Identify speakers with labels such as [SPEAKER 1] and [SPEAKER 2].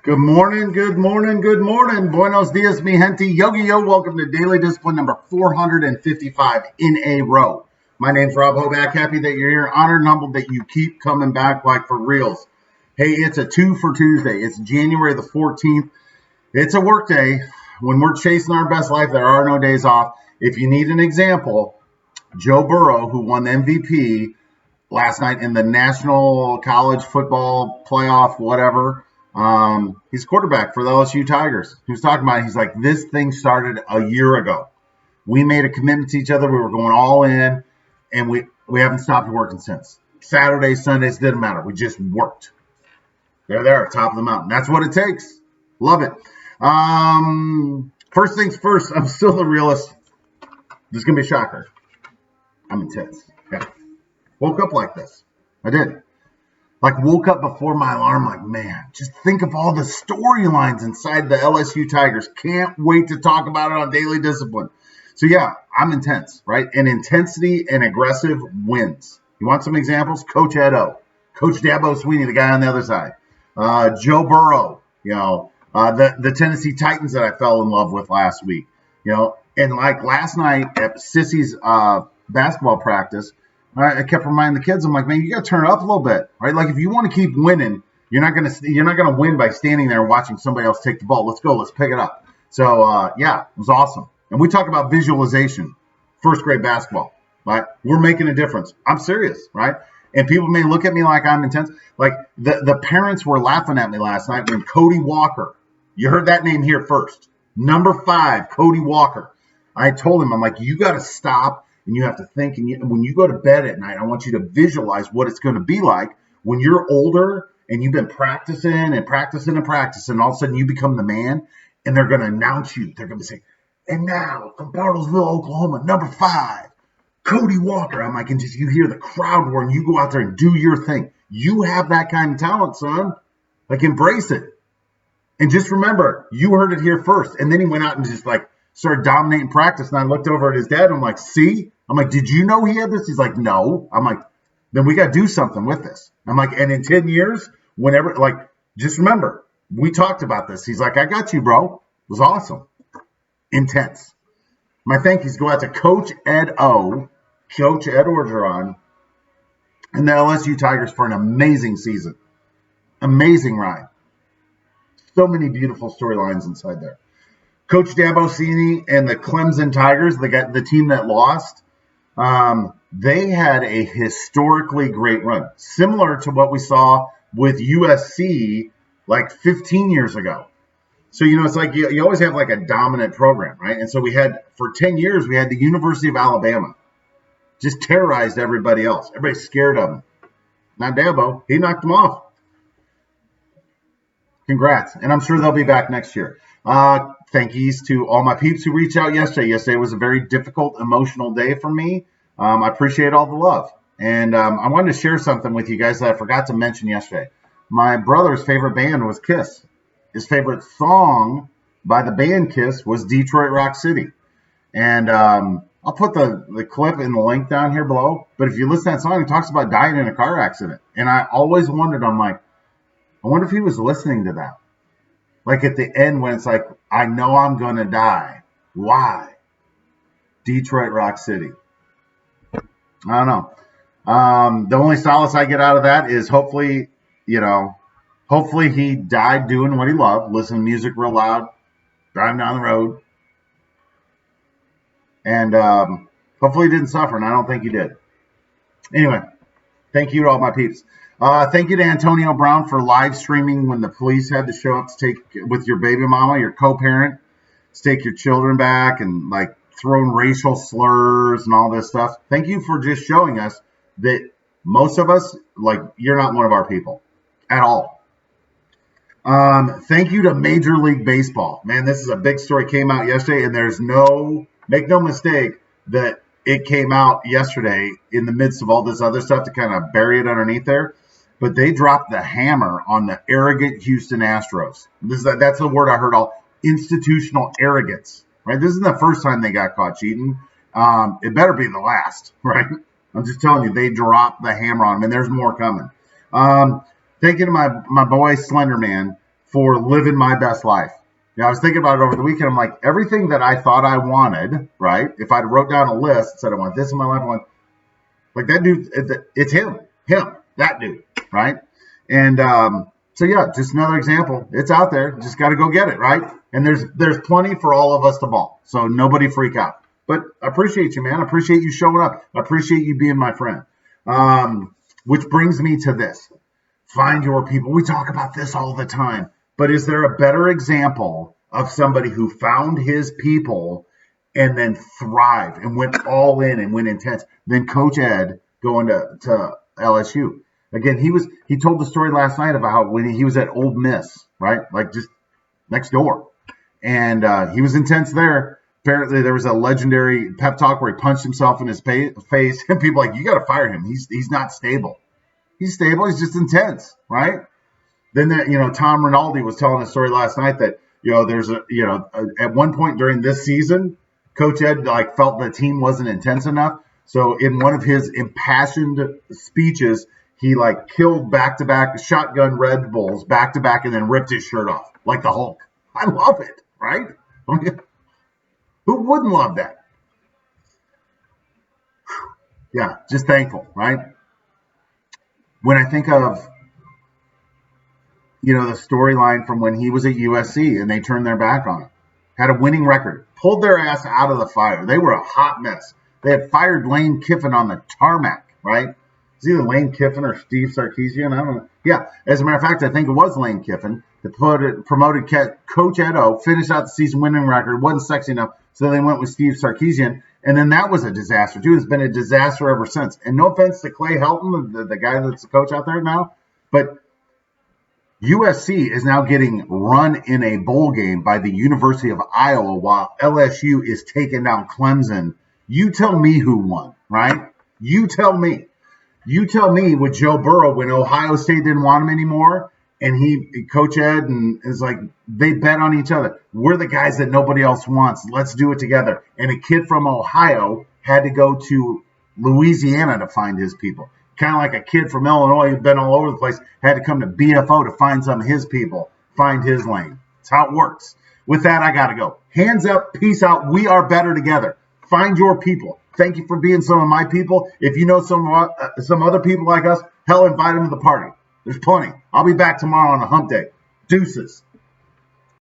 [SPEAKER 1] Good morning, good morning, good morning. Buenos dias, mi gente. Yo. Welcome to Daily Discipline number 455 in a row. My name's Rob Hoback. Happy that you're here. Honored and humbled that you keep coming back like for reals. Hey, it's a 2 for Tuesday. It's January the 14th. It's a work day. When we're chasing our best life, there are no days off. If you need an example, Joe Burrow, who won the MVP last night in the National College Football Playoff, whatever. He's quarterback for the LSU Tigers. He was talking about it. He's like, this thing started a year ago. We made a commitment to each other. We were going all in, and we haven't stopped working since. Saturdays, Sundays, didn't matter. We just worked. They're there, top of the mountain. That's what it takes. Love it. First things first, I'm still the realist. This is going to be a shocker. I'm intense. Yeah. Woke up like this. I did. Woke up before my alarm, man, just think of all the storylines inside the LSU Tigers. Can't wait to talk about it on Daily Discipline. So, yeah, I'm intense, right? And intensity and aggressive wins. You want some examples? Coach Edo, Coach Dabo Sweeney, the guy on the other side, Joe Burrow, the Tennessee Titans that I fell in love with last week, and last night at Sissy's basketball practice, I kept reminding the kids, I'm like, man, you got to turn it up a little bit, right? If you want to keep winning, you're not gonna win by standing there watching somebody else take the ball. Let's go, let's pick it up. So yeah, it was awesome. And we talk about visualization, first grade basketball, right? We're making a difference. I'm serious, right? And people may look at me like I'm intense. The parents were laughing at me last night when Cody Walker, you heard that name here first, number 5, Cody Walker. I told him, I'm like, you got to stop. And you have to think, and when you go to bed at night, I want you to visualize what it's going to be like when you're older and you've been practicing, and all of a sudden you become the man, and they're going to announce you. They're going to say, and now from Bartlesville, Oklahoma, number 5, Cody Walker. I'm like, and just you hear the crowd roar, and you go out there and do your thing. You have that kind of talent, son. Embrace it. And just remember, you heard it here first. And then he went out and just started dominating practice. And I looked over at his dad, and I'm like, see? I'm like, did you know he had this? He's like, no. I'm like, then we got to do something with this. I'm like, and in 10 years, whenever, just remember, we talked about this. He's like, I got you, bro. It was awesome. Intense. My thank yous go out to Coach Ed Orgeron, and the LSU Tigers for an amazing season. Amazing ride. So many beautiful storylines inside there. Coach Dabo Sweeney and the Clemson Tigers, the team that lost, they had a historically great run, similar to what we saw with USC 15 years ago. So, it's like you always have a dominant program, right? And so we had, for 10 years, we had the University of Alabama. Just terrorized everybody else. Everybody's scared of him. Not Dabo. He knocked them off. Congrats. And I'm sure they'll be back next year. Thank yous to all my peeps who reached out yesterday. Yesterday was a very difficult, emotional day for me. I appreciate all the love. And I wanted to share something with you guys that I forgot to mention yesterday. My brother's favorite band was Kiss. His favorite song by the band Kiss was Detroit Rock City. And I'll put the clip in the link down here below. But if you listen to that song, it talks about dying in a car accident. And I always wondered, I'm like, I wonder if he was listening to that. At the end when it's I know I'm going to die. Why? Detroit Rock City. I don't know. The only solace I get out of that is hopefully he died doing what he loved, listening to music real loud, driving down the road. And hopefully he didn't suffer, and I don't think he did. Anyway, thank you to all my peeps. Thank you to Antonio Brown for live streaming when the police had to show up to take with your baby mama, your co-parent, to take your children back and throwing racial slurs and all this stuff. Thank you for just showing us that most of us, you're not one of our people at all. Thank you to Major League Baseball. Man, this is a big story. Came out yesterday, and make no mistake that it came out yesterday in the midst of all this other stuff to kind of bury it underneath there. But they dropped the hammer on the arrogant Houston Astros. That's the word I heard all. Institutional arrogance, right? This isn't the first time they got caught cheating. It better be the last, right? I'm just telling you, they dropped the hammer on them, and there's more coming. Thank you to my boy Slender Man for living my best life. I was thinking about it over the weekend. I'm like, everything that I thought I wanted, right? If I wrote down a list and said I want this in my life, I want like that dude. It's him, that dude, right? And so yeah, just another example. It's out there. Just got to go get it, right? And there's plenty for all of us to ball. So nobody freak out. But I appreciate you, man. I appreciate you showing up. I appreciate you being my friend. Which brings me to this. Find your people. We talk about this all the time. But is there a better example of somebody who found his people and then thrived and went all in and went intense than Coach Ed going to LSU? Again, he told the story last night about how when he was at Ole Miss, right? Like just next door. And he was intense there. Apparently, there was a legendary pep talk where he punched himself in his face. And people like, you got to fire him. He's not stable. He's stable. He's just intense, right? Then Tom Rinaldi was telling a story last night that there's at one point during this season, Coach Ed felt the team wasn't intense enough. So in one of his impassioned speeches, he killed back-to-back shotgun Red Bulls back-to-back and then ripped his shirt off like the Hulk. I love it, right? Who wouldn't love that? Yeah, just thankful, right? When I think of, the storyline from when he was at USC and they turned their back on him, had a winning record, pulled their ass out of the fire. They were a hot mess. They had fired Lane Kiffin on the tarmac, right? It's either Lane Kiffin or Steve Sarkisian. I don't know. Yeah, as a matter of fact, I think it was Lane Kiffin that promoted Coach Edo, finished out the season winning record, wasn't sexy enough, so they went with Steve Sarkisian, and then that was a disaster too. It's been a disaster ever since. And no offense to Clay Helton, the guy that's the coach out there now, but USC is now getting run in a bowl game by the University of Iowa while LSU is taking down Clemson. You tell me who won, right? You tell me. You tell me with Joe Burrow when Ohio State didn't want him anymore and Coach Ed and is like, they bet on each other. We're the guys that nobody else wants. Let's do it together. And a kid from Ohio had to go to Louisiana to find his people. Kind of like a kid from Illinois who'd been all over the place, had to come to BFO to find some of his people, find his lane. That's how it works. With that, I got to go. Hands up, peace out. We are better together. Find your people. Thank you for being some of my people. If you know some other people like us, hell, invite them to the party. There's plenty. I'll be back tomorrow on a hump day. Deuces.